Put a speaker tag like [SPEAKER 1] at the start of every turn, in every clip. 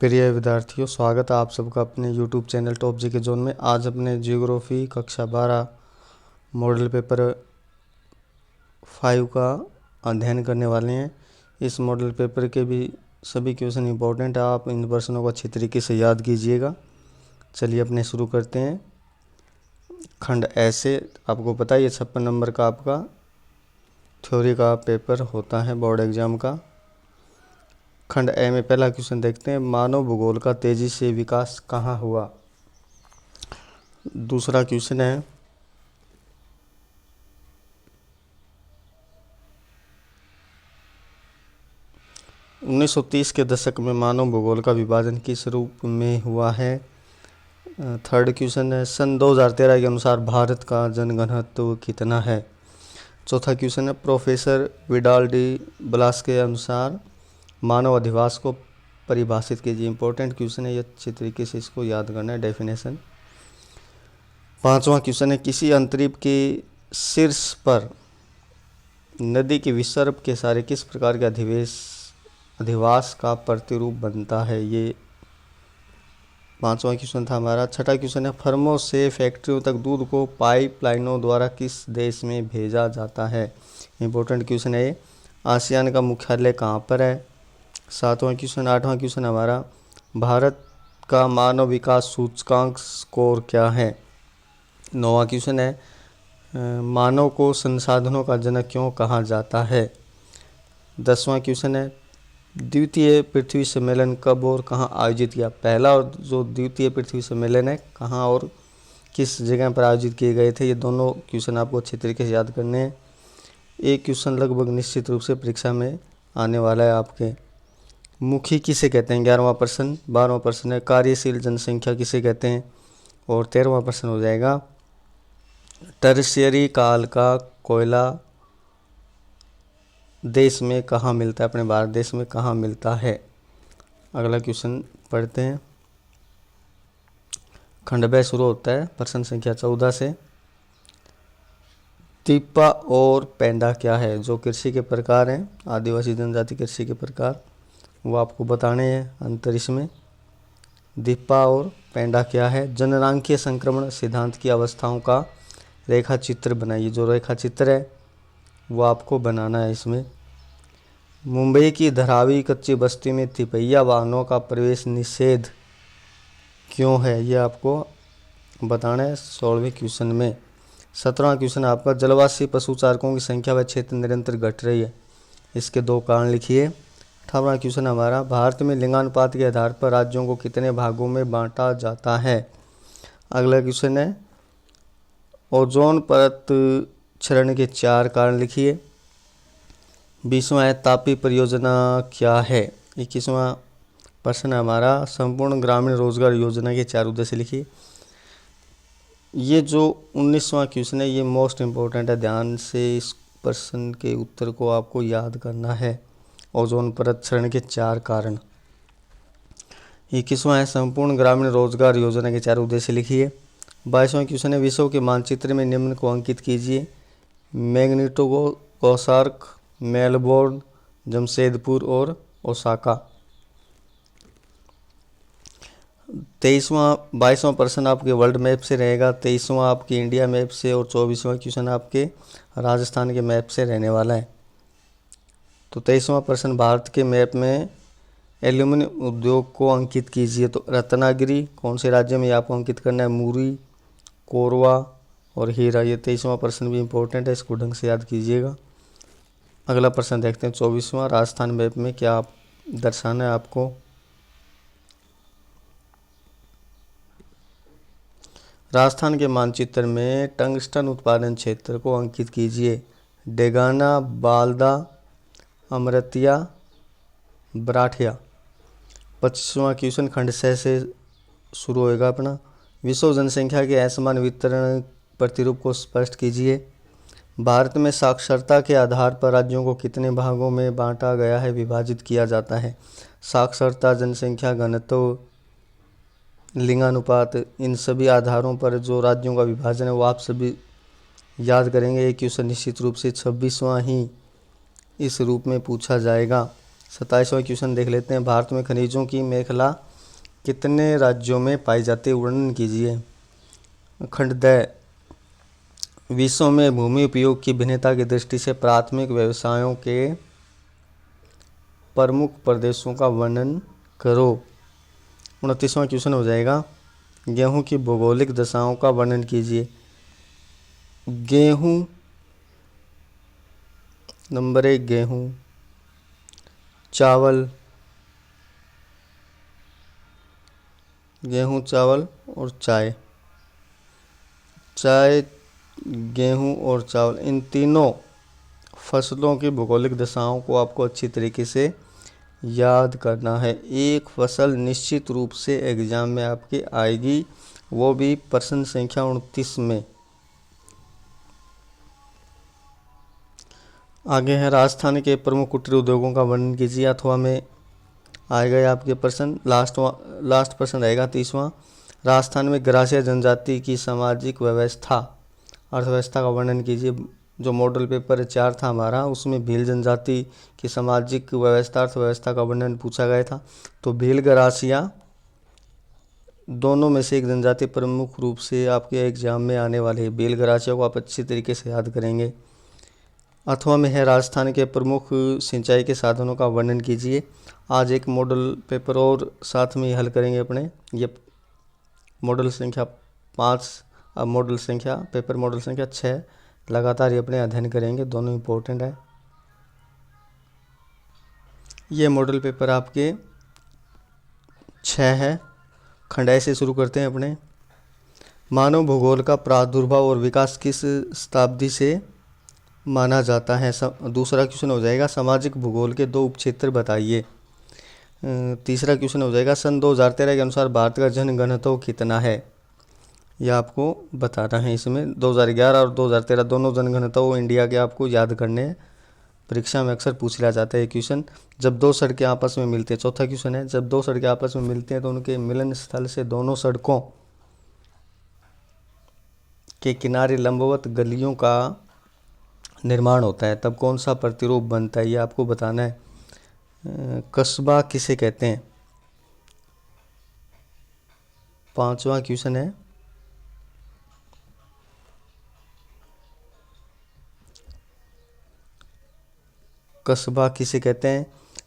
[SPEAKER 1] प्रिय विद्यार्थियों, स्वागत है आप सबका अपने YouTube चैनल टॉप जी के जोन में। आज अपने जियोग्राफी कक्षा 12 मॉडल पेपर 5 का अध्ययन करने वाले हैं। इस मॉडल पेपर के भी सभी क्वेश्चन इंपॉर्टेंट है, आप इन प्रश्नों को अच्छी तरीके से याद कीजिएगा। चलिए अपने शुरू करते हैं। खंड ऐसे आपको पता है, ये 56 नंबर का आपका थ्योरी का पेपर होता है बोर्ड एग्जाम का। खंड ए में पहला क्वेश्चन देखते हैं, मानव भूगोल का तेजी से विकास कहाँ हुआ। दूसरा क्वेश्चन है, उन्नीस सौ 30 के दशक में मानव भूगोल का विभाजन किस रूप में हुआ है। थर्ड क्वेश्चन है, सन 2013 के अनुसार भारत का जनघनत्व कितना है। चौथा क्वेश्चन है, प्रोफेसर विडाल डी ब्लास के अनुसार मानव अधिवास को परिभाषित कीजिए। इंपॉर्टेंट क्वेश्चन है, ये अच्छे तरीके से इसको याद करना है, डेफिनेशन। पांचवा क्वेश्चन है, किसी अंतरीप के शीर्ष पर नदी के विसर्प के सारे किस प्रकार के अधिवास का प्रतिरूप बनता है। ये पांचवा क्वेश्चन था हमारा। छठा क्वेश्चन है, फर्मों से फैक्ट्रियों तक दूध को पाइपलाइनों द्वारा किस देश में भेजा जाता है। इंपॉर्टेंट क्वेश्चन है, आसियान का मुख्यालय कहाँ पर है। सातवां क्वेश्चन। आठवां क्वेश्चन हमारा, भारत का मानव विकास सूचकांक स्कोर क्या है। नौवां क्वेश्चन है, मानव को संसाधनों का जनक क्यों कहा जाता है। 10वां क्वेश्चन है, द्वितीय पृथ्वी सम्मेलन कब और कहाँ आयोजित किया। पहला और जो द्वितीय पृथ्वी सम्मेलन है, कहाँ और किस जगह पर आयोजित किए गए थे। ये दोनों क्वेश्चन आपको अच्छे तरीके से याद करने हैं। एक क्वेश्चन लगभग निश्चित रूप से परीक्षा में आने वाला है आपके। मुखी किसे कहते हैं, 11वां प्रश्न। 12वां प्रश्न है, कार्यशील जनसंख्या किसे कहते हैं। और 13वां प्रश्न हो जाएगा, टर्शियरी काल का कोयला देश में कहाँ मिलता है, अपने भारत देश में कहाँ मिलता है। अगला क्वेश्चन पढ़ते हैं। खंड ब शुरू होता है प्रश्न संख्या 14 से। दीपा और पेंडा क्या है। जो कृषि के प्रकार हैं, आदिवासी जनजाति कृषि के प्रकार, वो आपको बताने हैं अंतरिक्ष में। दीपा और पेंडा क्या है। जननांगीय संक्रमण सिद्धांत की अवस्थाओं का रेखा चित्र बनाइए। जो रेखा चित्र है वो आपको बनाना है इसमें। मुंबई की धारावी कच्ची बस्ती में तिपहिया वाहनों का प्रवेश निषेध क्यों है, ये आपको बताना है 16वें क्वेश्चन में। 17वां क्वेश्चन आपका, जलवासी पशुचारकों की संख्या व क्षेत्र निरंतर घट रही है, इसके 2 कारण लिखिए। 18वां क्वेश्चन हमारा, भारत में लिंगानुपात के आधार पर राज्यों को कितने भागों में बांटा जाता है। अगला क्वेश्चन है, ओजोन परत क्षरण के 4 कारण लिखिए। 20वां है, तापी परियोजना क्या है। 21वां प्रश्न हमारा, संपूर्ण ग्रामीण रोजगार योजना के 4 उद्देश्य लिखिए। ये जो 19वां क्वेश्चन है ये मोस्ट इम्पोर्टेंट है, ध्यान से इस प्रश्न के उत्तर को आपको याद करना है। ओजोन परत क्षरण के 4 कारण। 21वां है, संपूर्ण ग्रामीण रोजगार योजना के 4 उद्देश्य लिखिए। 22वां क्वेश्चन है, विश्व के मानचित्र में निम्न को अंकित कीजिए। मैग्निटोगोसार्क, मेलबोर्न, जमशेदपुर और ओसाका। 22वां प्रश्न आपके वर्ल्ड मैप से रहेगा। 23वां आपकी इंडिया मैप से और 24वां क्वेश्चन आपके राजस्थान के मैप से रहने वाला है। तो 23वां प्रश्न, भारत के मैप में एल्यूमिनियम उद्योग को अंकित कीजिए। तो रत्नागिरी कौन से राज्य में आपको अंकित करना है, मुरी, कोरवा और हीरा। ये 23वां प्रश्न भी इंपॉर्टेंट है, इसको ढंग से याद कीजिएगा। अगला प्रश्न देखते हैं 24वां, राजस्थान मैप में क्या आप दर्शाना है आपको। राजस्थान के मानचित्र में टंगस्टन उत्पादन क्षेत्र को अंकित कीजिए। डेगाना, बालदा, अमरतिया, बराठिया। 25वां क्वेश्चन खंड 6 से शुरू होएगा अपना। विश्व जनसंख्या के असमान वितरण प्रतिरूप को स्पष्ट कीजिए। भारत में साक्षरता के आधार पर राज्यों को कितने भागों में बांटा गया है, विभाजित किया जाता है। साक्षरता, जनसंख्या घनत्व, लिंगानुपात, इन सभी आधारों पर जो राज्यों का विभाजन है वो आप सभी याद करेंगे। ये क्वेश्चन निश्चित रूप से 26वां ही इस रूप में पूछा जाएगा। 27वां क्वेश्चन देख लेते हैं, भारत में खनिजों की मेखला कितने राज्यों में पाई जाती है, वर्णन कीजिए। खंड द, विश्व में भूमि उपयोग की भिन्नता की दृष्टि से प्राथमिक व्यवसायों के प्रमुख प्रदेशों का वर्णन करो। 29वां क्वेश्चन हो जाएगा, गेहूं की भौगोलिक दशाओं का वर्णन कीजिए। गेहूं, नंबर 1 गेहूं, चावल, गेहूं, चावल और चाय। चाय, गेहूं और चावल, इन तीनों फसलों की भौगोलिक दशाओं को आपको अच्छी तरीके से याद करना है। एक फसल निश्चित रूप से एग्जाम में आपकी आएगी, वो भी प्रश्न संख्या 29 में। आगे है, राजस्थान के प्रमुख कुटीर उद्योगों का वर्णन कीजिए। अथवा में आएगा आपके प्रश्न, लास्ट प्रश्न रहेगा 30वां। राजस्थान में ग्रासीय जनजाति की सामाजिक व्यवस्था, अर्थव्यवस्था का वर्णन कीजिए। जो मॉडल पेपर 4 था हमारा, उसमें भील जनजाति की सामाजिक व्यवस्था, अर्थव्यवस्था का वर्णन पूछा गया था। तो भील ग्रासिया दोनों में से एक जनजाति प्रमुख रूप से आपके एग्जाम में आने वाले हैं। भील ग्रासिया को आप अच्छी तरीके से याद करेंगे। अथवा में है, राजस्थान के प्रमुख सिंचाई के साधनों का वर्णन कीजिए। आज एक मॉडल पेपर और साथ में हल करेंगे अपने, ये मॉडल संख्या 5, अब मॉडल संख्या पेपर मॉडल संख्या 6 लगातार ये अपने अध्ययन करेंगे, दोनों इम्पोर्टेंट है। ये मॉडल पेपर आपके 6 है। खंडाई से शुरू करते हैं अपने। मानव भूगोल का प्रादुर्भाव और विकास किस शताब्दी से माना जाता है। दूसरा क्वेश्चन हो जाएगा, सामाजिक भूगोल के 2 उपक्षेत्र बताइए। तीसरा क्वेश्चन हो जाएगा, सन 2013 के अनुसार भारत का जनघनत्व कितना है, यह आपको बताना है। इसमें 2011 और 2013 दोनों जनघनत्व इंडिया के आपको याद करने हैं, परीक्षा में अक्सर पूछ लिया जाता है क्वेश्चन। जब 2 सड़कें आपस में मिलती हैं, चौथा क्वेश्चन है, जब 2 सड़कें आपस में मिलती हैं तो उनके मिलन स्थल से दोनों सड़कों के किनारे लंबवत गलियों का निर्माण होता है, तब कौन सा प्रतिरूप बनता है, ये आपको बताना है। कस्बा किसे कहते हैं। 5वां क्वेश्चन है, कस्बा किसे कहते हैं।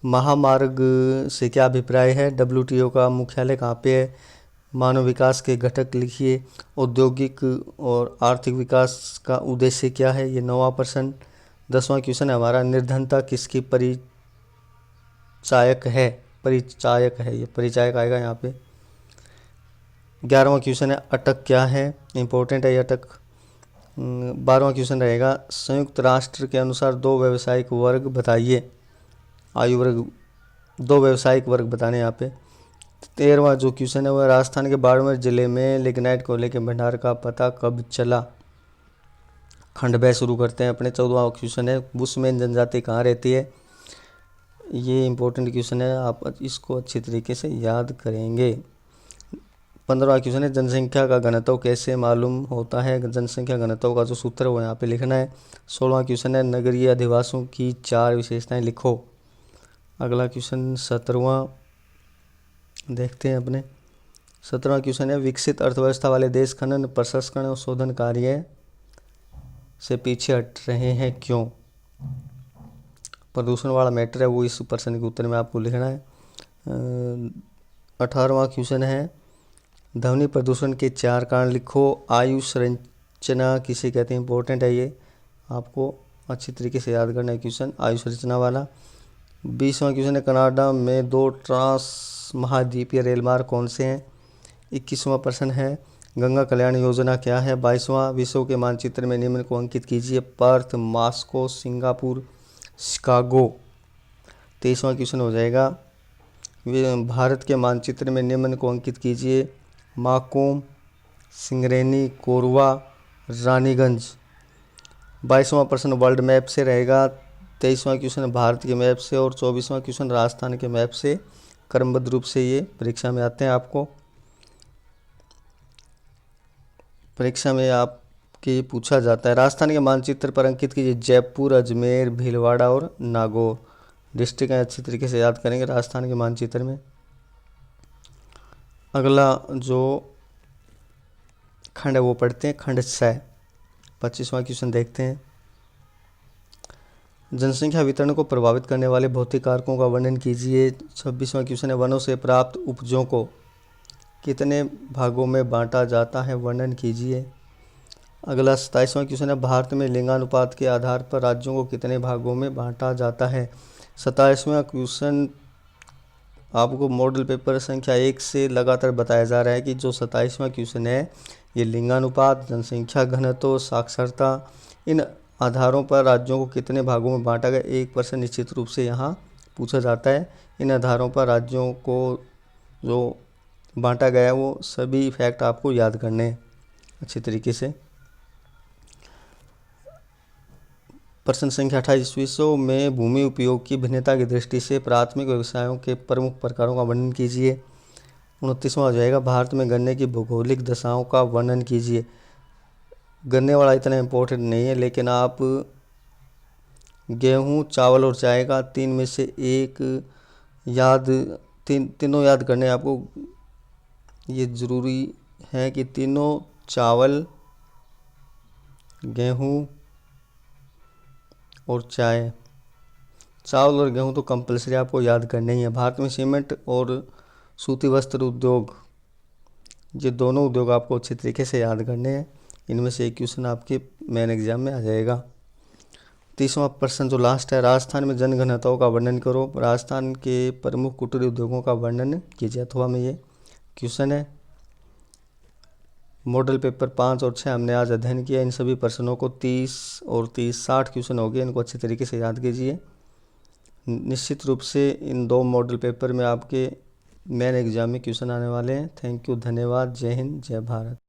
[SPEAKER 1] महामार्ग से क्या अभिप्राय है। WTO का मुख्यालय कहाँ पे है। मानव विकास के घटक लिखिए। औद्योगिक और आर्थिक विकास का उद्देश्य क्या है, ये 9वां प्रश्न। 10वां क्वेश्चन है हमारा, निर्धनता किसकी परिचायक है। परिचायक है, ये परिचायक आएगा यहाँ पे। 11वां क्वेश्चन है, अटक क्या है, इंपॉर्टेंट है ये अटक। 12वां क्वेश्चन रहेगा, संयुक्त राष्ट्र के अनुसार 2 व्यावसायिक वर्ग बताइए। आयु वर्ग, 2 व्यावसायिक वर्ग बताने यहाँ पे। 13वां जो क्वेश्चन है वह, राजस्थान के बाड़मेर जिले में लिग्नाइट कोयले के भंडार का पता कब चला। खंड ब शुरू करते हैं अपने। 14वां क्वेश्चन है, बुशमैन जनजाति कहाँ रहती है। ये इंपॉर्टेंट क्वेश्चन है, आप इसको अच्छी तरीके से याद करेंगे। 15वां क्वेश्चन है, जनसंख्या का घनत्व कैसे मालूम होता है। जनसंख्या घनत्व का जो सूत्र है वो यहाँ पे लिखना है। 16वां क्वेश्चन है, नगरीय अधिवासों की 4 विशेषताएं लिखो। अगला क्वेश्चन 17वां देखते हैं अपने। 17वां क्वेश्चन है, विकसित अर्थव्यवस्था वाले देश खनन, प्रसंस्करण और शोधन कार्य से पीछे हट रहे हैं, क्यों। प्रदूषण वाला मैटर है वो इस प्रश्न के उत्तर में आपको लिखना है। 18वां क्वेश्चन है, ध्वनि प्रदूषण के 4 कारण लिखो। आयु संरचना किसे कहते हैं, इंपॉर्टेंट है ये, आपको अच्छी तरीके से याद करना है क्वेश्चन आयु संरचना वाला। 20वां क्वेश्चन है, कनाडा में 2 ट्रांस महाद्वीपीय रेल मार्ग कौन से हैं। 21वां प्रश्न है, गंगा कल्याण योजना क्या है। 22वां, विश्व के मानचित्र में निम्न को अंकित कीजिए। Perth, Moscow, Singapore, Chicago. 23वां क्वेश्चन हो जाएगा, भारत के मानचित्र में निम्न को अंकित कीजिए। माकोम, सिंगरेनी, कोरवा, रानीगंज। 22वां प्रश्न वर्ल्ड मैप से रहेगा। 23वां क्वेश्चन भारत के मैप से और 24वां क्वेश्चन राजस्थान के मैप से। क्रमबद्ध रूप से ये परीक्षा में आते हैं। आपको परीक्षा में आपके पूछा जाता है। राजस्थान के मानचित्र पर अंकित कीजिए जयपुर, अजमेर, भीलवाड़ा और नागौर। डिस्ट्रिक्ट अच्छी तरीके से याद करेंगे राजस्थान के मानचित्र में। अगला जो खंड है वो पढ़ते हैं, खंड 6, 25वां क्वेश्चन देखते हैं। जनसंख्या वितरण को प्रभावित करने वाले भौतिक कारकों का वर्णन कीजिए। 26वां क्वेश्चन है, वनों से प्राप्त उपजों को कितने भागों में बांटा जाता है, वर्णन कीजिए। अगला 27वां क्वेश्चन है, भारत में लिंगानुपात के आधार पर राज्यों को कितने भागों में बांटा जाता है। 27वां क्वेश्चन आपको मॉडल पेपर संख्या 1 से लगातार बताया जा रहा है कि जो 27वां क्वेश्चन है ये लिंगानुपात, जनसंख्या घनत्व, साक्षरता, इन आधारों पर राज्यों को कितने भागों में बांटा गया, एक प्रश्न निश्चित रूप से यहाँ पूछा जाता है। इन आधारों पर राज्यों को जो बांटा गया है वो सभी फैक्ट आपको याद करने हैं अच्छे तरीके से। प्रश्न संख्या 28, विश्व में भूमि उपयोग की भिन्नता की दृष्टि से प्राथमिक व्यवसायों के प्रमुख प्रकारों का वर्णन कीजिए। 29वां हो जाएगा, भारत में गन्ने की भौगोलिक दशाओं का वर्णन कीजिए। गन्ने वाला इतना इम्पोर्टेंट नहीं है, लेकिन आप गेहूँ, चावल और चाय का 3 में से एक तीनों याद करने आपको ये ज़रूरी है कि तीनों चावल, गेहूँ और चावल और गेहूँ तो कंपलसरी आपको याद करने ही है। भारत में सीमेंट और सूती वस्त्र उद्योग, ये दोनों उद्योग आपको अच्छे तरीके से याद करने हैं। इनमें से एक क्वेश्चन आपके मेन एग्जाम में आ जाएगा। 30वां प्रश्न जो लास्ट है, राजस्थान में जनघनताओं का वर्णन करो। राजस्थान के प्रमुख कुटीर उद्योगों का वर्णन कीजिए। अथवा में ये क्वेश्चन है। मॉडल पेपर 5 और 6 हमने आज अध्ययन किया। इन सभी प्रश्नों को 30 और 30 60 क्वेश्चन हो गए, इनको अच्छे तरीके से याद कीजिए। निश्चित रूप से इन 2 मॉडल पेपर में आपके मेन एग्जाम में क्वेश्चन आने वाले हैं। थैंक यू, धन्यवाद, जय हिंद, जय भारत।